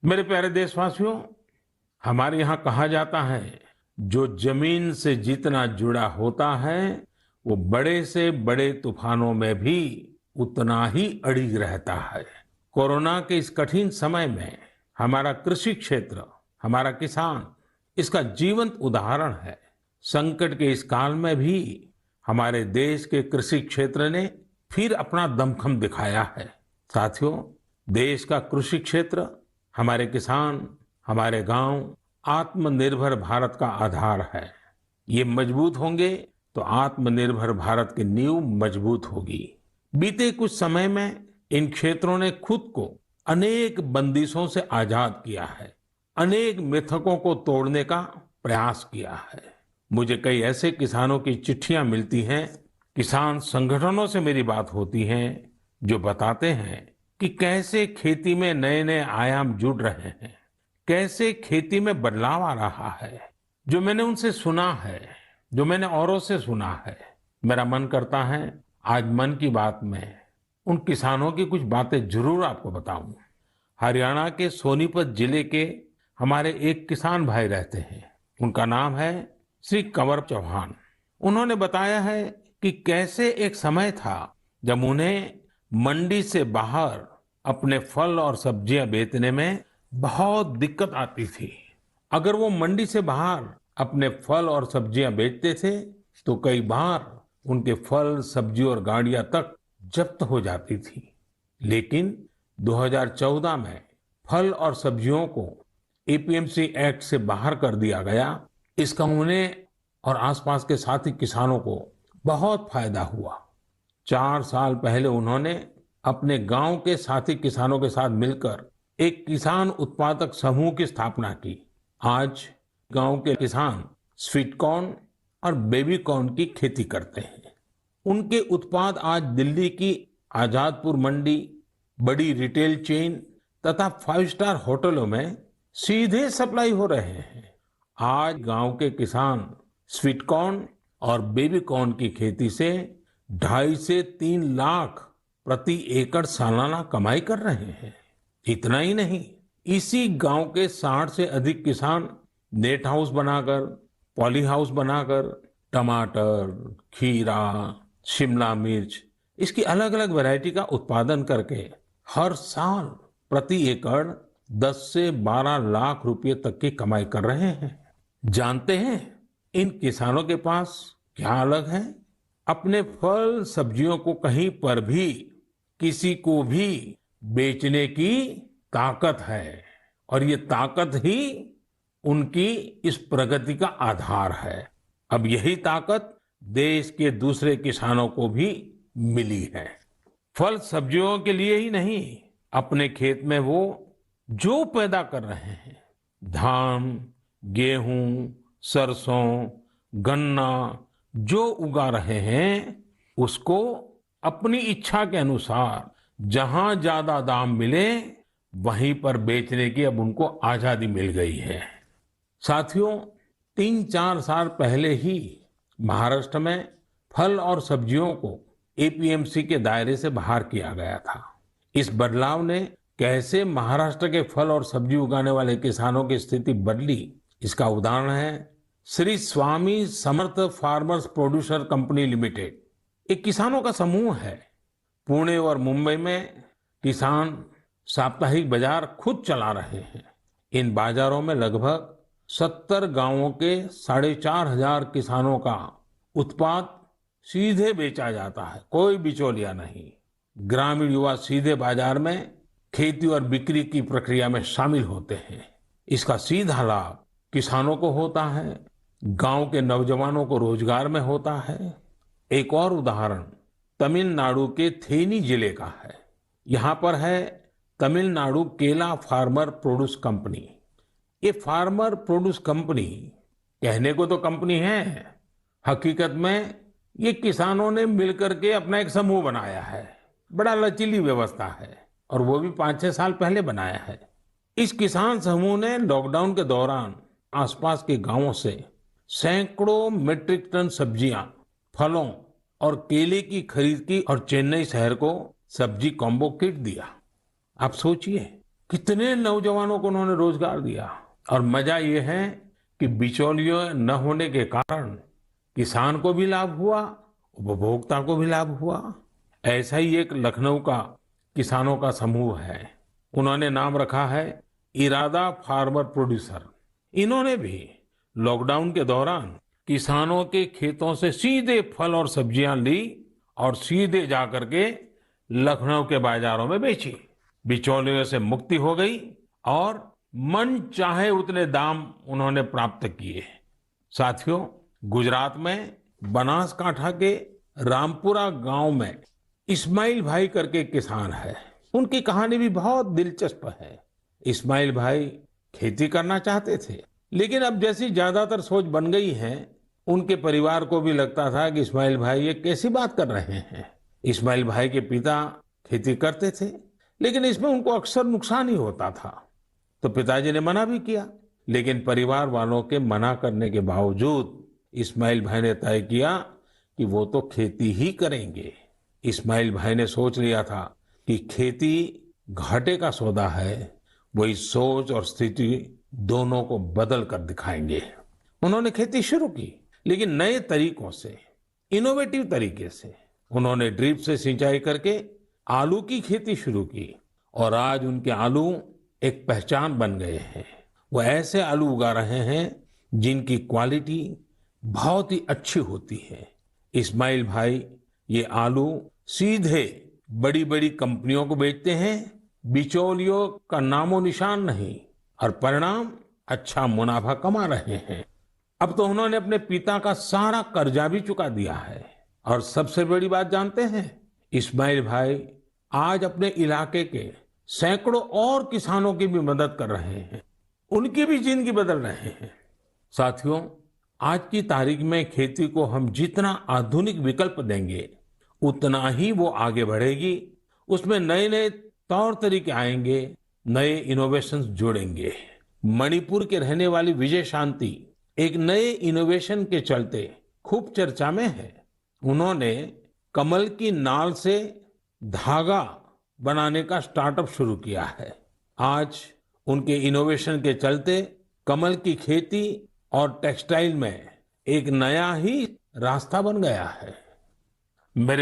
मेरे प्यारे देशवासियों, हमारे यहाँ कहा जाता है, जो जमीन से जितना जुड़ा होता है, वो बड़े से बड़े तूफानों में भी उतना ही अड़िग रहता है। कोरोना के इस कठिन समय में हमारा कृषि क्षेत्र, हमारा किसान, इसका जीवंत उदाहरण है। संकट के इस काल में भी हमारे देश के कृषि क्षेत्र ने फिर अपना दमखम दिखाया है। साथियों, देश का कृषि क्षेत्र, हमारे किसान, हमारे गांव आत्मनिर्भर भारत का आधार है। ये मजबूत होंगे तो आत्मनिर्भर भारत की नींव मजबूत होगी। बीते कुछ समय में इन क्षेत्रों ने खुद को अनेक बंदिशों से आजाद किया है, अनेक मिथकों को तोड़ने का प्रयास किया है। मुझे कई ऐसे किसानों की चिट्ठियां मिलती हैं, किसान संगठनों से मेरी बात होती है, जो बताते हैं कि कैसे खेती में नए नए आयाम जुड़ रहे हैं, कैसे खेती में बदलाव आ रहा है। जो मैंने उनसे सुना है, जो मैंने औरों से सुना है, मेरा मन करता है आज मन की बात में उन किसानों की कुछ बातें जरूर आपको बताऊं। हरियाणा के सोनीपत जिले के हमारे एक किसान भाई रहते हैं। उनका नाम है श्री कंवर चौहान। उन्होंने बताया है कि कैसे एक समय था जब उन्हें मंडी से बाहर अपने फल और सब्जियां बेचने में बहुत दिक्कत आती थी। अगर वो मंडी से बाहर अपने फल और सब्जियां बेचते थे तो कई बार उनके फल, सब्जी और गाड़ियां तक जब्त हो जाती थी। लेकिन 2014 में फल और सब्जियों को एपीएमसी एक्ट से बाहर कर दिया गया। इसका उन्हें और आसपास के साथी किसानों को बहुत फायदा हुआ। 4 साल पहले उन्होंने अपने गांव के साथी किसानों के साथ मिलकर एक किसान उत्पादक समूह की स्थापना की। आज गांव के किसान स्वीट कॉर्न और बेबी कॉर्न की खेती करते हैं। उनके उत्पाद आज दिल्ली की आजादपुर मंडी, बड़ी रिटेल चेन तथा 5 स्टार होटलों में सीधे सप्लाई हो रहे हैं। आज गांव के किसान स्वीट कॉर्न और बेबी कॉर्न की खेती से 2.5 से 3 लाख प्रति एकड़ सालाना कमाई कर रहे हैं। इतना ही नहीं, इसी गांव के 60 से अधिक किसान नेट हाउस बनाकर, पॉली हाउस बनाकर टमाटर, खीरा, शिमला मिर्च, इसकी अलग अलग वैरायटी का उत्पादन करके हर साल प्रति एकड़ 10 से 12 लाख रुपए तक की कमाई कर रहे हैं। जानते हैं इन किसानों के पास क्या अलग है? अपने फल सब्जियों को कहीं पर भी, किसी को भी बेचने की ताकत है, और ये ताकत ही उनकी इस प्रगति का आधार है। अब यही ताकत देश के दूसरे किसानों को भी मिली है। फल सब्जियों के लिए ही नहीं, अपने खेत में वो जो पैदा कर रहे हैं, धान, गेहूं, सरसों, गन्ना, जो उगा रहे हैं, उसको अपनी इच्छा के अनुसार जहां ज्यादा दाम मिले वहीं पर बेचने की अब उनको आजादी मिल गई है। साथियों, 3-4 साल पहले ही महाराष्ट्र में फल और सब्जियों को एपीएमसी के दायरे से बाहर किया गया था। इस बदलाव ने कैसे महाराष्ट्र के फल और सब्जी उगाने वाले किसानों की स्थिति बदली, इसका उदाहरण है Shri Swami Samarth farmers producer company limited. एक किसानों का समूह है। पुणे और मुंबई में किसान साप्ताहिक बाजार खुद चला रहे हैं। इन बाजारों में लगभग 70 गांवों के 4,500 किसानों का उत्पाद सीधे बेचा जाता है, कोई बिचौलिया नहीं। ग्रामीण युवा सीधे बाजार में खेती और बिक्री की प्रक्रिया में शामिल होते हैं। इसका सीधा लाभ किसानों को होता है, गांव के नौजवानों को रोजगार में होता है। एक और उदाहरण तमिलनाडु के थेनी जिले का है। यहाँ पर है तमिलनाडु केला फार्मर प्रोड्यूस कंपनी। ये फार्मर प्रोड्यूस कंपनी कहने को तो कंपनी है, हकीकत में ये किसानों ने मिलकर के अपना एक समूह बनाया है। बड़ा लचीली व्यवस्था है और वो भी 5-6 साल पहले बनाया है। इस किसान समूह ने लॉकडाउन के दौरान आसपास के गांवों से सैकड़ों मीट्रिक टन सब्जियां, फलों और केले की खरीद की और चेन्नई शहर को सब्जी कॉम्बो किट दिया। आप सोचिए, कितने नौजवानों को उन्होंने रोजगार दिया। और मजा ये है कि बिचौलियों न होने के कारण किसान को भी लाभ हुआ, उपभोक्ता को भी लाभ हुआ। ऐसा ही एक लखनऊ का किसानों का समूह है। उन्होंने नाम रखा है इरादा फार्मर प्रोड्यूसर। इन्होंने भी लॉकडाउन के दौरान किसानों के खेतों से सीधे फल और सब्जियां ली और सीधे जाकर के लखनऊ के बाजारों में बेची। बिचौलियों से मुक्ति हो गई और मन चाहे उतने दाम उन्होंने प्राप्त किए। साथियों, गुजरात में बनासकांठा के रामपुरा गांव में इस्माइल भाई करके किसान है। उनकी कहानी भी बहुत दिलचस्प है। इस्माइल भाई खेती करना चाहते थे, लेकिन अब जैसी ज्यादातर सोच बन गई है, उनके परिवार को भी लगता था कि इस्माइल भाई ये कैसी बात कर रहे हैं। इस्माइल भाई के पिता खेती करते थे, लेकिन इसमें उनको अक्सर नुकसान ही होता था। तो पिताजी ने मना भी किया, लेकिन परिवार वालों के मना करने के बावजूद इस्माइल भाई ने तय किया कि वो तो खेती ही करेंगे। इस्माइल भाई ने सोच लिया था कि खेती घाटे का सौदा है। वो इस सोच और स्थिति दोनों को बदल कर दिखाएंगे। उन्होंने खेती शुरू की, लेकिन नए तरीकों से, इनोवेटिव तरीके से। उन्होंने ड्रिप से सिंचाई करके आलू की खेती शुरू की और आज उनके आलू एक पहचान बन गए हैं। वो ऐसे आलू उगा रहे हैं जिनकी क्वालिटी बहुत ही अच्छी होती है। इस्माइल भाई ये आलू सीधे बड़ी बड़ी कंपनियों को बेचते हैं। बिचौलियों का नामो निशान नहीं, और परिणाम अच्छा मुनाफा कमा रहे हैं। अब तो उन्होंने अपने पिता का सारा कर्जा भी चुका दिया है। और सबसे बड़ी बात जानते हैं, इस्माइल भाई आज अपने इलाके के सैकड़ों और किसानों की भी मदद कर रहे हैं। उनकी भी जिंदगी बदल रहे हैं। साथियों, आज की तारीख में खेती को हम जितना आधुनिक विकल्प देंगे, उतना ही वो आगे बढ़ेगी। उसमें नए नए तौर तरीके आएंगे, नए इनोवेशंस जुड़ेंगे। मणिपुर के रहने वाली विजय शांति एक नए इनोवेशन के चलते खूब चर्चा में है। उन्होंने कमल की नाल से धागा बनाने का स्टार्टअप शुरू किया है। आज उनके इनोवेशन के चलते कमल की खेती और टेक्सटाइल में एक नया ही रास्ता बन गया है। मेरे